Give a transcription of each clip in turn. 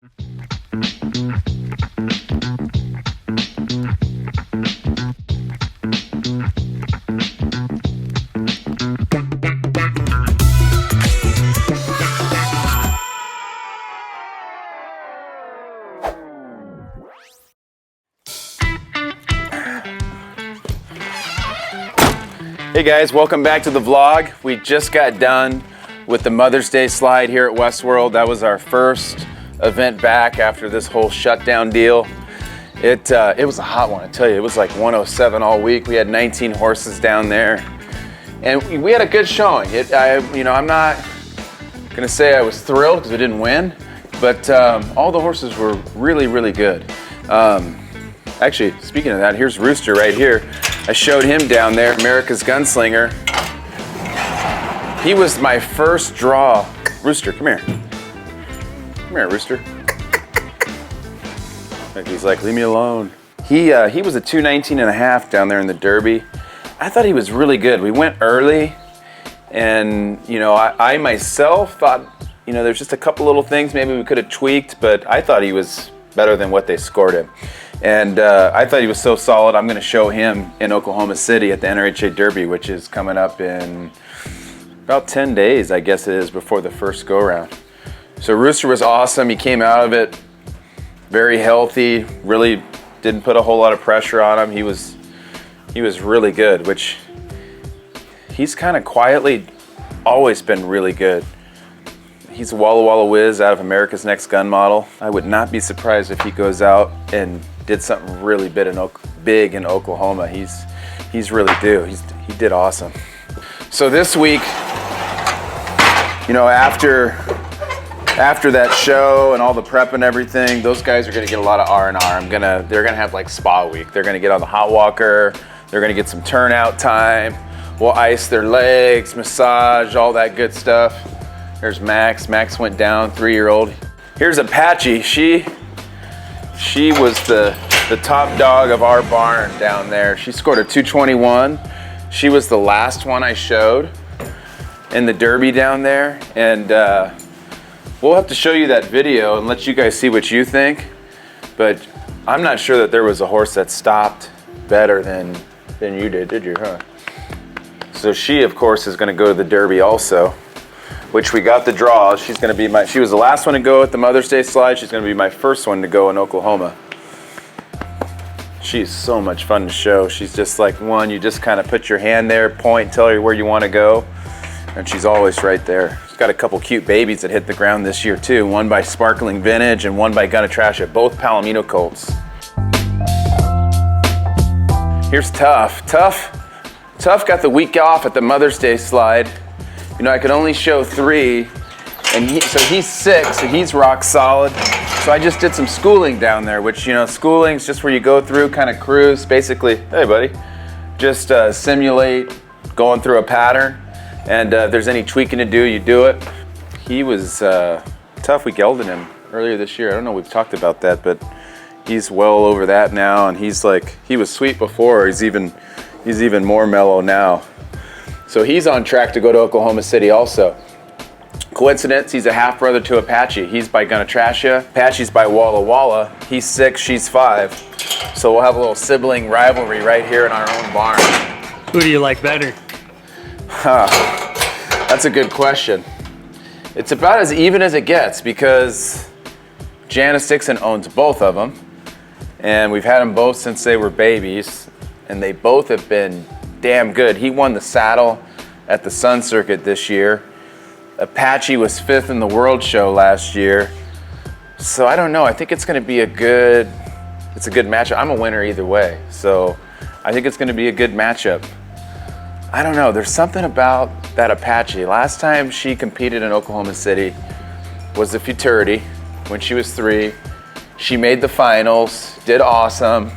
Hey guys, welcome back to the vlog. We just got done with the Mother's Day slide here at Westworld. That was our first event back after this whole shutdown deal. It was a hot one, I tell you. It was like 107 all week. We had 19 horses down there, and we had a good showing. I'm not gonna say I was thrilled because we didn't win, but all the horses were really, really good. Actually, speaking of that, here's Rooster right here. I showed him down there, America's Gunslinger. He was my first draw. Rooster, come here. Come here, Rooster. He's like, leave me alone. He was a 219.5 down there in the Derby. I thought he was really good. We went early, and I myself thought, there's just a couple little things maybe we could have tweaked, but I thought he was better than what they scored him. And I thought he was so solid. I'm going to show him in Oklahoma City at the NRHA Derby, which is coming up in about 10 days, I guess it is, before the first go-round. So Rooster was awesome. He came out of it very healthy, really didn't put a whole lot of pressure on him. He was really good, which he's kind of quietly always been really good. He's a Walla Walla Whiz out of America's Next Gun Model. I would not be surprised if he goes out and did something really big in Oklahoma. He's really due. He did awesome. So this week, after that show and all the prep and everything, those guys are gonna get a lot of R&R. They're gonna have like spa week. They're gonna get on the hot walker. They're gonna get some turnout time. We'll ice their legs, massage, all that good stuff. There's Max. Max went down, 3-year-old. Here's Apache. She was the top dog of our barn down there. She scored a 221. She was the last one I showed in the Derby down there. And we'll have to show you that video and let you guys see what you think. But I'm not sure that there was a horse that stopped better than you did you, huh? So she, of course, is gonna go to the Derby also, which we got the draw. She was the last one to go at the Mother's Day slide. She's gonna be my first one to go in Oklahoma. She's so much fun to show. She's just like one, you just kind of put your hand there, point, tell her where you want to go, and she's always right there. She's got a couple cute babies that hit the ground this year too, one by Sparkling Vintage and one by Gonna Trash It, both Palomino colts. Here's Tough. Tough got the week off at the Mother's Day slide. I could only show 3, and so he's 6, so he's rock solid. So I just did some schooling down there, which, schooling's just where you go through, kind of cruise, basically, hey buddy, just simulate going through a pattern, and if there's any tweaking to do, you do it. He was tough. We gelded him earlier this year. I don't know if we've talked about that, but he's well over that now, and he was sweet before, he's even more mellow now. So he's on track to go to Oklahoma City also. Coincidence, he's a half brother to Apache. He's by Gonna Trash Ya. Apache's by Walla Walla. He's 6, she's 5. So we'll have a little sibling rivalry right here in our own barn. Who do you like better? That's a good question. It's about as even as it gets because Janice Dixon owns both of them. And we've had them both since they were babies. And they both have been damn good. He won the saddle at the Sun Circuit this year. Apache was 5th in the World Show last year. So I don't know. I think it's going to be a good matchup. I'm a winner either way. So I think it's going to be a good matchup. I don't know. There's something about that Apache. Last time she competed in Oklahoma City was the Futurity when she was 3. She made the finals, did awesome,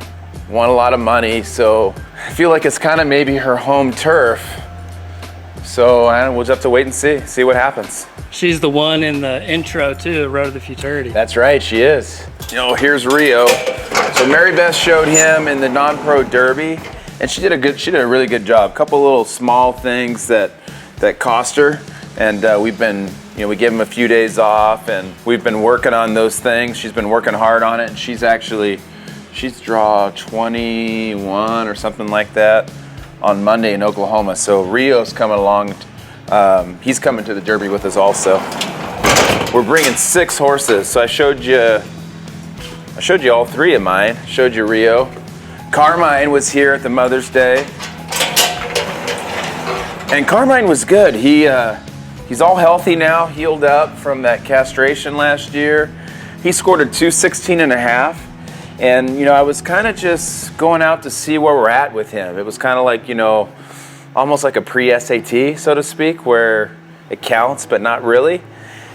won a lot of money. So I feel like it's kind of maybe her home turf. So we'll just have to wait and see what happens. She's the one in the intro too, Road to the Futurity. That's right, she is. Here's Rio. So Mary Beth showed him in the non-pro derby, and she did a really good job. A couple little small things that cost her, and we've been You know, we give him a few days off, and we've been working on those things. She's been working hard on it, and she's draw 21 or something like that on Monday in Oklahoma. So Rio's coming along. He's coming to the Derby with us also. We're bringing 6 horses. So I showed you all 3 of mine. Showed you Rio. Carmine was here at the Mother's Day, and Carmine was good. He's all healthy now, healed up from that castration last year. He scored a 216.5. And, you know, I was kind of just going out to see where we're at with him. It was kind of like, you know, almost like a pre-SAT, so to speak, where it counts, but not really.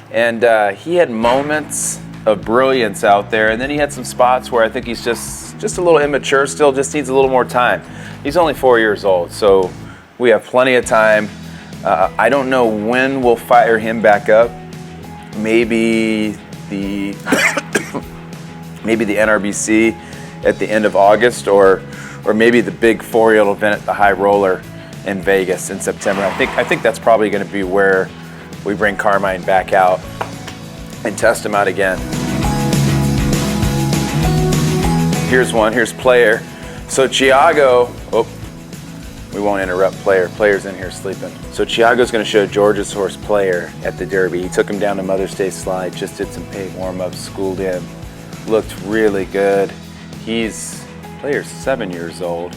And he had moments of brilliance out there. And then he had some spots where I think he's just a little immature still, just needs a little more time. He's only 4 years old, so we have plenty of time. I don't know when we'll fire him back up. Maybe the NRBC at the end of August, or maybe the big 4-year-old event at the High Roller in Vegas in September. I think that's probably going to be where we bring Carmine back out and test him out again. Here's one. Here's Player. So Thiago. We won't interrupt Player. Player's in here sleeping. So Thiago's going to show George's horse Player at the Derby. He took him down to Mother's Day slide, just did some paid warm-ups, schooled him. Looked really good. Player's 7 years old,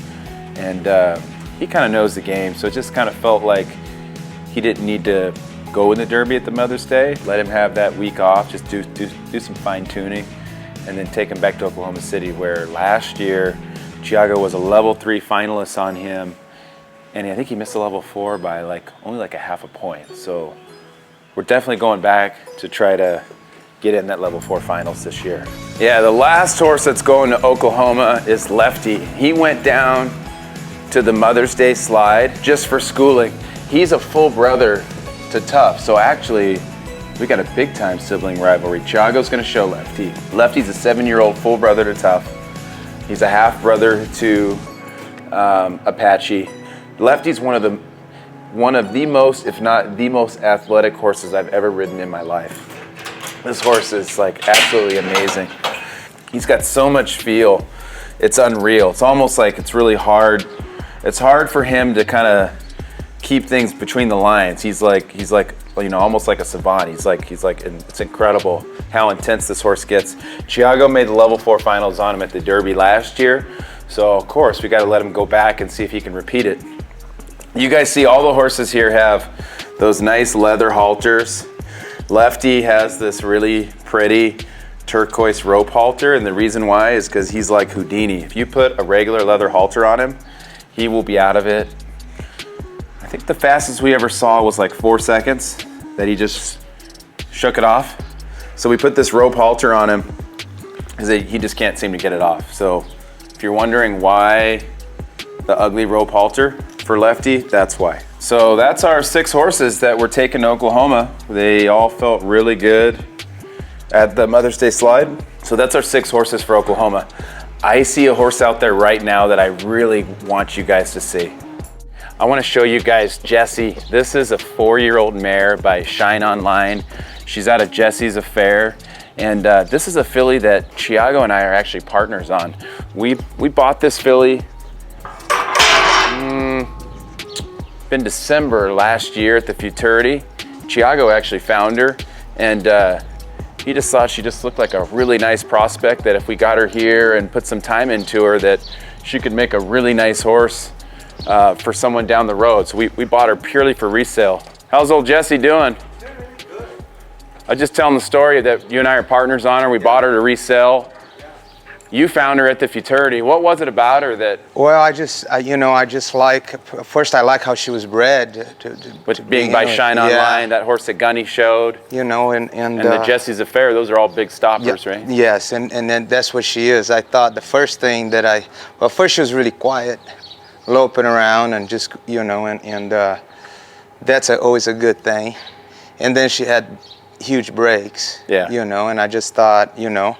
and he kind of knows the game, so it just kind of felt like he didn't need to go in the Derby at the Mother's Day. Let him have that week off, just do some fine-tuning, and then take him back to Oklahoma City, where last year Thiago was a level 3 finalist on him, and I think he missed a level 4 by only like a half a point. So we're definitely going back to try to get in that level 4 finals this year. Yeah, the last horse that's going to Oklahoma is Lefty. He went down to the Mother's Day slide just for schooling. He's a full brother to Tough, so actually we got a big time sibling rivalry. Thiago's gonna show Lefty. Lefty's a 7-year-old full brother to Tough. He's a half brother to Apache. Lefty's one of the most, if not the most athletic horses I've ever ridden in my life. This horse is like absolutely amazing. He's got so much feel. It's unreal. It's almost like it's really hard. It's hard for him to kind of keep things between the lines. He's like, you know, almost like a savant. He's like, it's incredible how intense this horse gets. Thiago made the level 4 finals on him at the Derby last year. So of course we got to let him go back and see if he can repeat it. You guys see all the horses here have those nice leather halters. Lefty has this really pretty turquoise rope halter, and the reason why is because he's like Houdini. If you put a regular leather halter on him, he will be out of it. I think the fastest we ever saw was like 4 seconds that he just shook it off. So we put this rope halter on him because he just can't seem to get it off. So if you're wondering why the ugly rope halter for Lefty, that's why. So that's our 6 horses that we're taking to Oklahoma. They all felt really good at the Mother's Day slide. So that's our 6 horses for Oklahoma. I see a horse out there right now that I really want you guys to see. I want to show you guys Jessie. This is a 4-year-old mare by Shine Online. She's out of Jessie's Affair. And this is a filly that Thiago and I are actually partners on. We bought this filly in December last year at the Futurity. Thiago actually found her, and he just thought she just looked like a really nice prospect, that if we got her here and put some time into her, that she could make a really nice horse for someone down the road. So we bought her purely for resale. How's old Jessie doing? I was just telling the story that you and I are partners on her. We bought her to resell. You found her at the Futurity. What was it about her that? Well, I just like, first I like how she was bred. With being by Shine Online, that horse that Gunny showed. You know, and the Jessie's Affair, those are all big stoppers, right? Yes, and then that's what she is. I thought the first thing that first she was really quiet, loping around and just, you know, and that's always a good thing. And then she had huge breaks, you know, and I just thought, you know,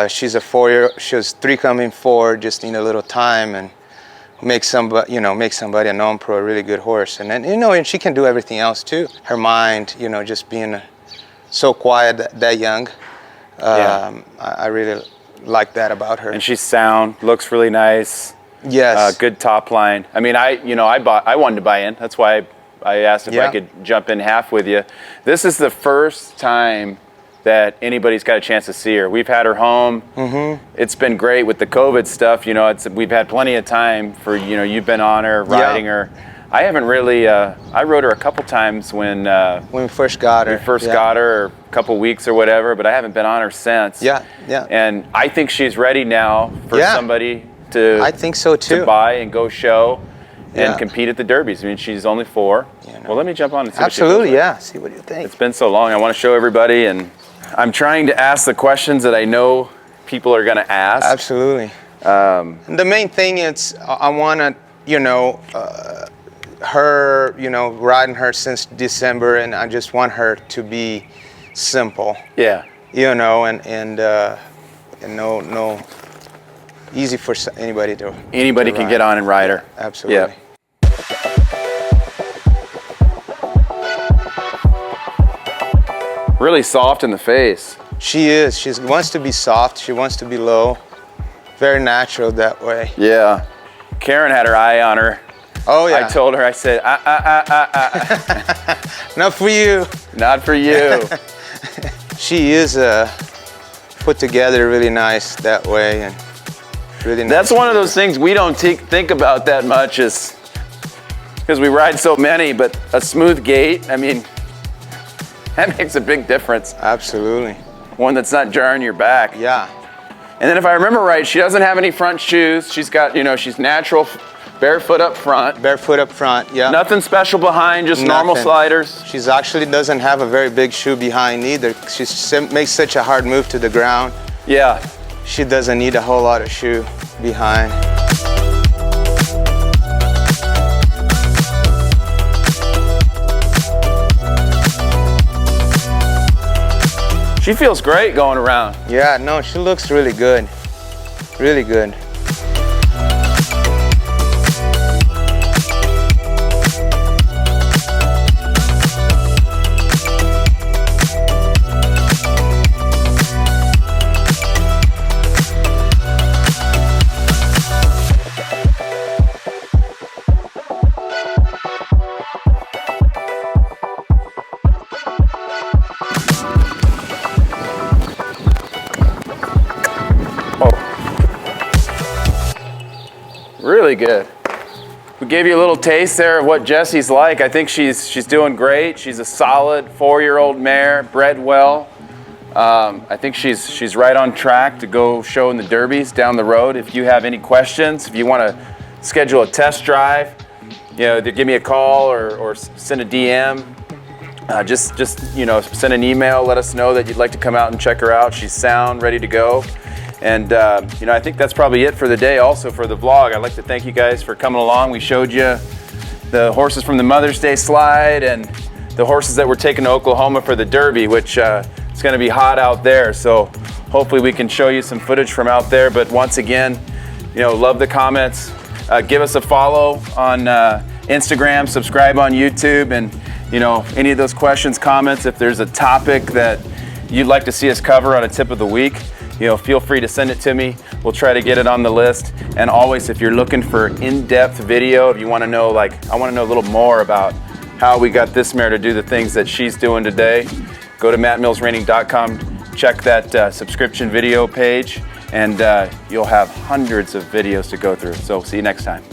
she's a 4-year, she was 3 coming 4, just need a little time, and make somebody, make somebody a non-pro a really good horse. And then, and she can do everything else too. Her mind, just being so quiet that young. I really like that about her. And she's sound, looks really nice. Yes. Good top line. I mean, I wanted to buy in. That's why I asked if I could jump in half with you. This is the first time that anybody's got a chance to see her. We've had her home. Mm-hmm. It's been great with the COVID stuff. We've had plenty of time for, you've been on her, riding her. I haven't really, I rode her a couple times when we first got her. Got her, a couple weeks or whatever, but I haven't been on her since. Yeah. And I think she's ready now for somebody to, I think so too, to buy and go show and compete at the Derbies. I mean, she's only 4. Well, let me jump on and see Absolutely, what she feels like. See what you think. It's been so long. I want to show everybody, and I'm trying to ask the questions that I know people are going to ask. Absolutely. The main thing is I want to, her, riding her since December, and I just want her to be simple. Yeah. And no easy for anybody to. Anybody to can ride. get on and ride her. Absolutely. Yeah. Really soft in the face. She is. She wants to be soft. She wants to be low. Very natural that way. Yeah. Karen had her eye on her. Oh, yeah. I told her, I said, Not for you. Not for you. She is put together really nice that way, and really nice. That's one of those things we don't think about that much, is because we ride so many, but a smooth gait, I mean, that makes a big difference. Absolutely. One that's not jarring your back. Yeah. And then if I remember right, she doesn't have any front shoes. She's got, she's natural, barefoot up front. Barefoot up front, yeah. Nothing special behind, just normal sliders. She's actually doesn't have a very big shoe behind either. She makes such a hard move to the ground. Yeah. She doesn't need a whole lot of shoe behind. She feels great going around. Yeah, no, she looks really good. Really good. Really good. We gave you a little taste there of what Jessie's like. I think she's doing great. She's a solid 4-year-old mare, bred well. I think she's right on track to go show in the Derbies down the road. If you have any questions, if you want to schedule a test drive, either give me a call or send a DM. Just send an email. Let us know that you'd like to come out and check her out. She's sound, ready to go. And, I think that's probably it for the day. Also for the vlog, I'd like to thank you guys for coming along. We showed you the horses from the Mother's Day slide and the horses that were taken to Oklahoma for the Derby, which it's going to be hot out there. So hopefully we can show you some footage from out there. But once again, love the comments. Give us a follow on Instagram, subscribe on YouTube, and, any of those questions, comments, if there's a topic that you'd like to see us cover on a tip of the week, feel free to send it to me. We'll try to get it on the list. And always, if you're looking for in-depth video, if you want to know, I want to know a little more about how we got this mare to do the things that she's doing today, go to mattmillsreining.com, check that subscription video page, and you'll have hundreds of videos to go through. So see you next time.